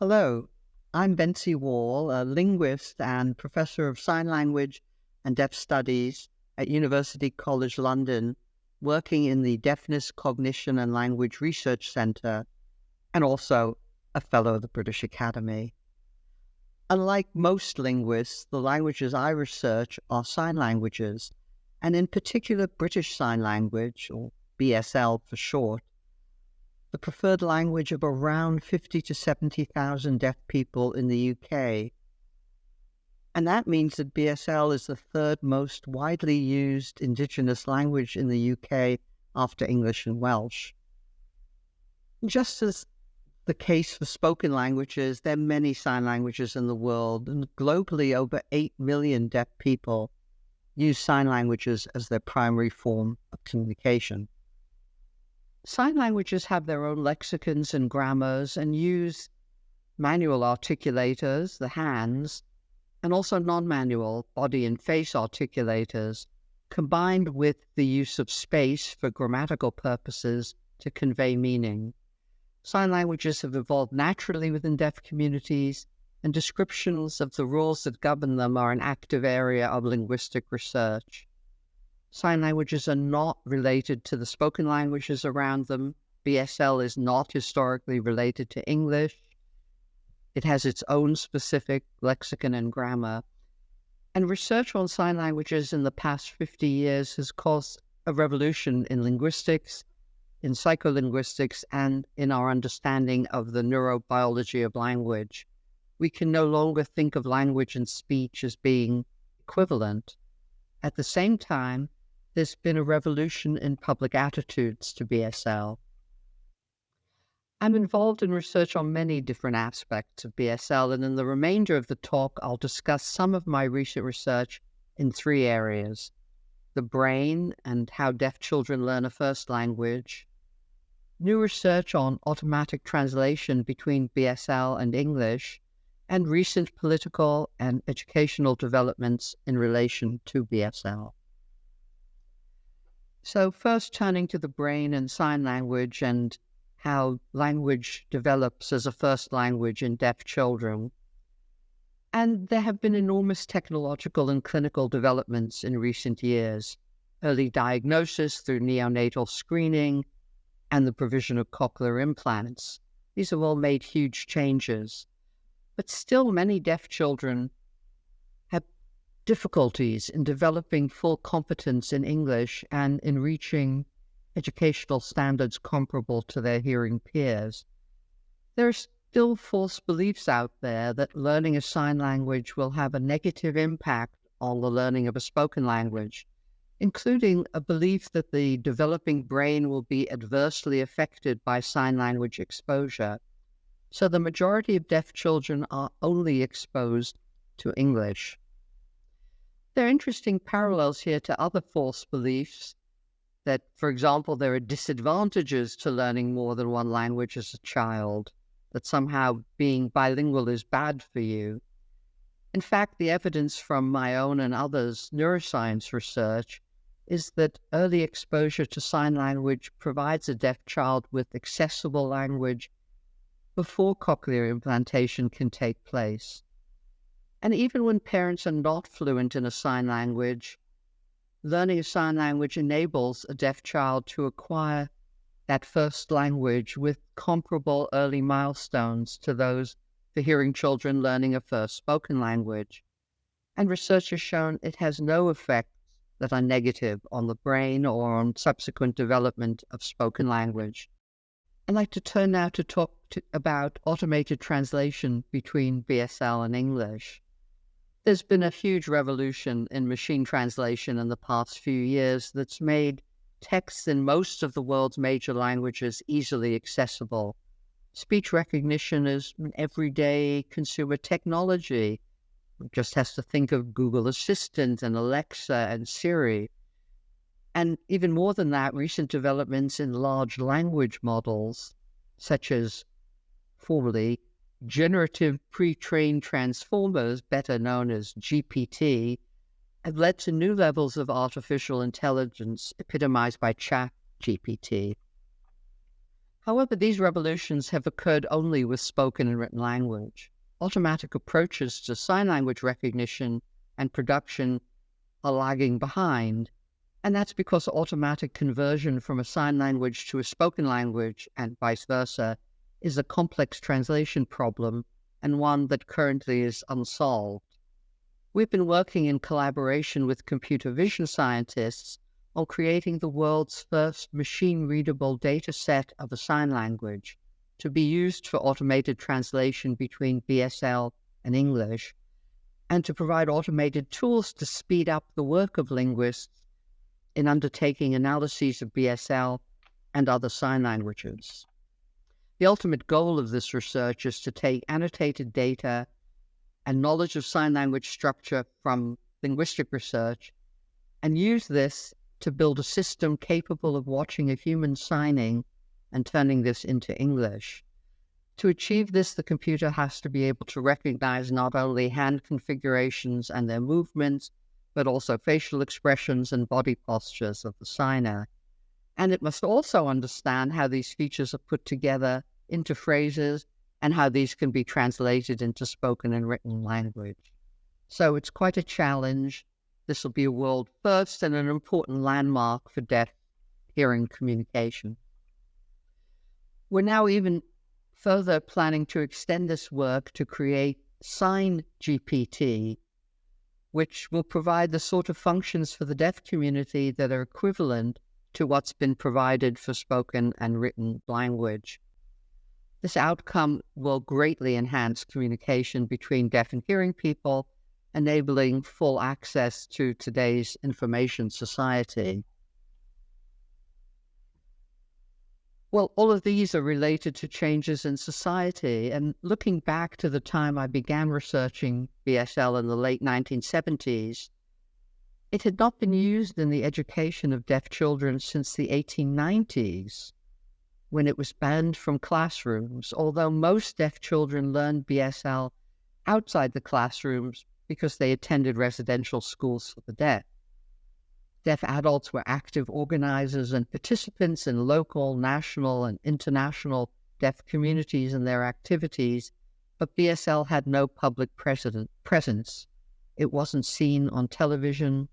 Hello, I'm Bencie Woll, a linguist and professor of sign language and deaf studies at University College London, working in the Deafness, Cognition and Language Research Centre, and also a fellow of the British Academy. Unlike most linguists, the languages I research are sign languages, and in particular British Sign Language, or BSL for short, the preferred language of around 50 to 70,000 deaf people in the UK. And that means that BSL is the third most widely used Indigenous language in the UK after English and Welsh. Just as the case for spoken languages, there are many sign languages in the world, and globally over 8 million deaf people use sign languages as their primary form of communication. Sign languages have their own lexicons and grammars and use manual articulators, the hands, and also non-manual body and face articulators, combined with the use of space for grammatical purposes to convey meaning. Sign languages have evolved naturally within deaf communities, and descriptions of the rules that govern them are an active area of linguistic research. Sign languages are not related to the spoken languages around them. BSL is not historically related to English. It has its own specific lexicon and grammar. And research on sign languages in the past 50 years has caused a revolution in linguistics, in psycholinguistics, and in our understanding of the neurobiology of language. We can no longer think of language and speech as being equivalent. At the same time, there's been a revolution in public attitudes to BSL. I'm involved in research on many different aspects of BSL, and in the remainder of the talk, I'll discuss some of my recent research in three areas: the brain and how deaf children learn a first language, new research on automatic translation between BSL and English, and recent political and educational developments in relation to BSL. So first, turning to the brain and sign language and how language develops as a first language in deaf children. And there have been enormous technological and clinical developments in recent years: early diagnosis through neonatal screening and the provision of cochlear implants. These have all made huge changes. But still, many deaf children have difficulties in developing full competence in English and in reaching educational standards comparable to their hearing peers. There are still false beliefs out there that learning a sign language will have a negative impact on the learning of a spoken language, including a belief that the developing brain will be adversely affected by sign language exposure. So the majority of deaf children are only exposed to English. There are interesting parallels here to other false beliefs that, for example, there are disadvantages to learning more than one language as a child, that somehow being bilingual is bad for you. In fact, the evidence from my own and others' neuroscience research is that early exposure to sign language provides a deaf child with accessible language before cochlear implantation can take place. And even when parents are not fluent in a sign language, learning a sign language enables a deaf child to acquire that first language with comparable early milestones to those for hearing children learning a first spoken language. And research has shown it has no effects that are negative on the brain or on subsequent development of spoken language. I'd like to turn now to talk about automated translation between BSL and English. There's been a huge revolution in machine translation in the past few years that's made texts in most of the world's major languages easily accessible. Speech recognition is an everyday consumer technology. One just has to think of Google Assistant and Alexa and Siri. And even more than that, recent developments in large language models, such as formerly generative pre-trained transformers, better known as GPT, have led to new levels of artificial intelligence epitomized by ChatGPT. However, these revolutions have occurred only with spoken and written language. Automatic approaches to sign language recognition and production are lagging behind, and that's because automatic conversion from a sign language to a spoken language and vice versa is a complex translation problem and one that currently is unsolved. We've been working in collaboration with computer vision scientists on creating the world's first machine-readable data set of a sign language to be used for automated translation between BSL and English, and to provide automated tools to speed up the work of linguists in undertaking analyses of BSL and other sign languages. The ultimate goal of this research is to take annotated data and knowledge of sign language structure from linguistic research and use this to build a system capable of watching a human signing and turning this into English. To achieve this, the computer has to be able to recognize not only hand configurations and their movements, but also facial expressions and body postures of the signer. And it must also understand how these features are put together into phrases and how these can be translated into spoken and written language. So it's quite a challenge. This will be a world first and an important landmark for deaf hearing communication. We're now even further planning to extend this work to create Sign GPT, which will provide the sort of functions for the deaf community that are equivalent to what's been provided for spoken and written language. This outcome will greatly enhance communication between deaf and hearing people, enabling full access to today's information society. Well, all of these are related to changes in society, and looking back to the time I began researching BSL in the late 1970s, it had not been used in the education of deaf children since the 1890s, when it was banned from classrooms, although most deaf children learned BSL outside the classrooms because they attended residential schools for the deaf. Deaf adults were active organizers and participants in local, national, and international deaf communities and their activities, but BSL had no public presence. It wasn't seen on television.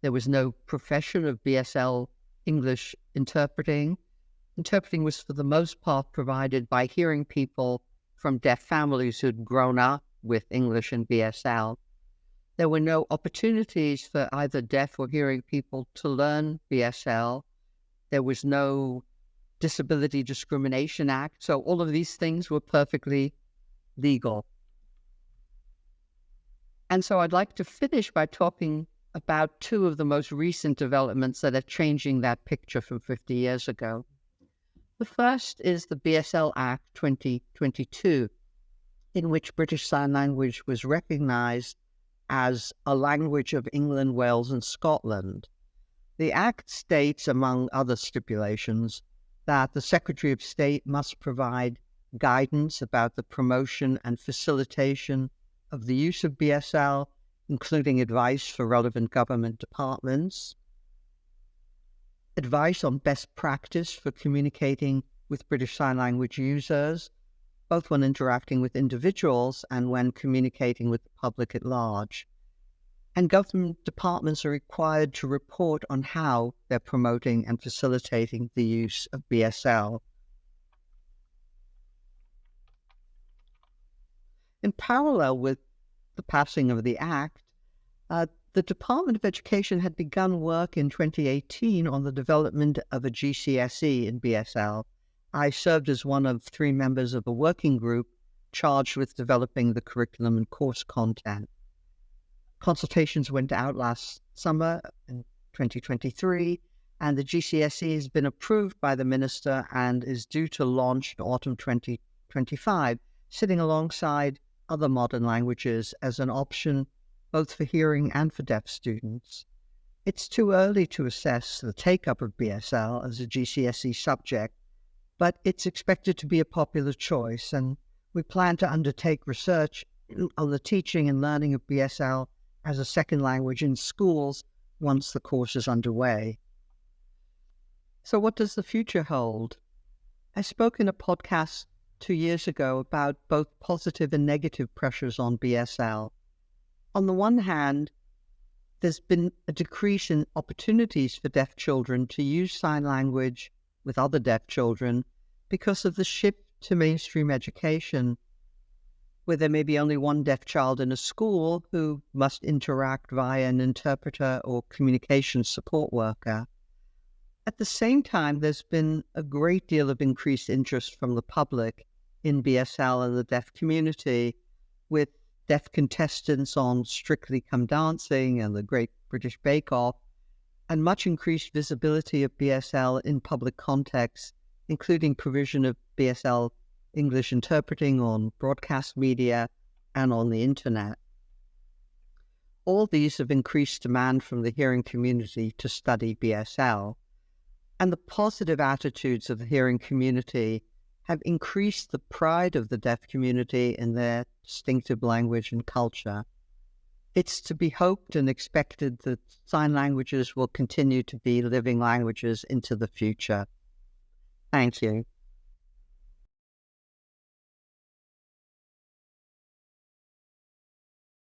There was no profession of BSL English interpreting. Interpreting was for the most part provided by hearing people from deaf families who'd grown up with English and BSL. There were no opportunities for either deaf or hearing people to learn BSL. There was no Disability Discrimination Act, so all of these things were perfectly legal. And so I'd like to finish by talking about two of the most recent developments that are changing that picture from 50 years ago. The first is the BSL Act 2022, in which British Sign Language was recognized as a language of England, Wales, and Scotland. The Act states, among other stipulations, that the Secretary of State must provide guidance about the promotion and facilitation of the use of BSL, including advice for relevant government departments, advice on best practice for communicating with British Sign Language users, both when interacting with individuals and when communicating with the public at large. And government departments are required to report on how they're promoting and facilitating the use of BSL. In parallel with the passing of the Act, the Department of Education had begun work in 2018 on the development of a GCSE in BSL. I served as one of 3 members of a working group charged with developing the curriculum and course content. Consultations went out last summer in 2023, and the GCSE has been approved by the Minister and is due to launch in autumn 2025, sitting alongside other modern languages as an option both for hearing and for deaf students. It's too early to assess the take-up of BSL as a GCSE subject, but it's expected to be a popular choice, and we plan to undertake research on the teaching and learning of BSL as a second language in schools once the course is underway. So what does the future hold? I spoke in a podcast 2 years ago about both positive and negative pressures on BSL. On the one hand, there's been a decrease in opportunities for deaf children to use sign language with other deaf children because of the shift to mainstream education, where there may be only one deaf child in a school who must interact via an interpreter or communication support worker. At the same time, there's been a great deal of increased interest from the public in BSL and the deaf community, with deaf contestants on Strictly Come Dancing and the Great British Bake Off, and much increased visibility of BSL in public contexts, including provision of BSL English interpreting on broadcast media and on the internet. All these have increased demand from the hearing community to study BSL, and the positive attitudes of the hearing community have increased the pride of the deaf community in their distinctive language and culture. It's to be hoped and expected that sign languages will continue to be living languages into the future. Thank you.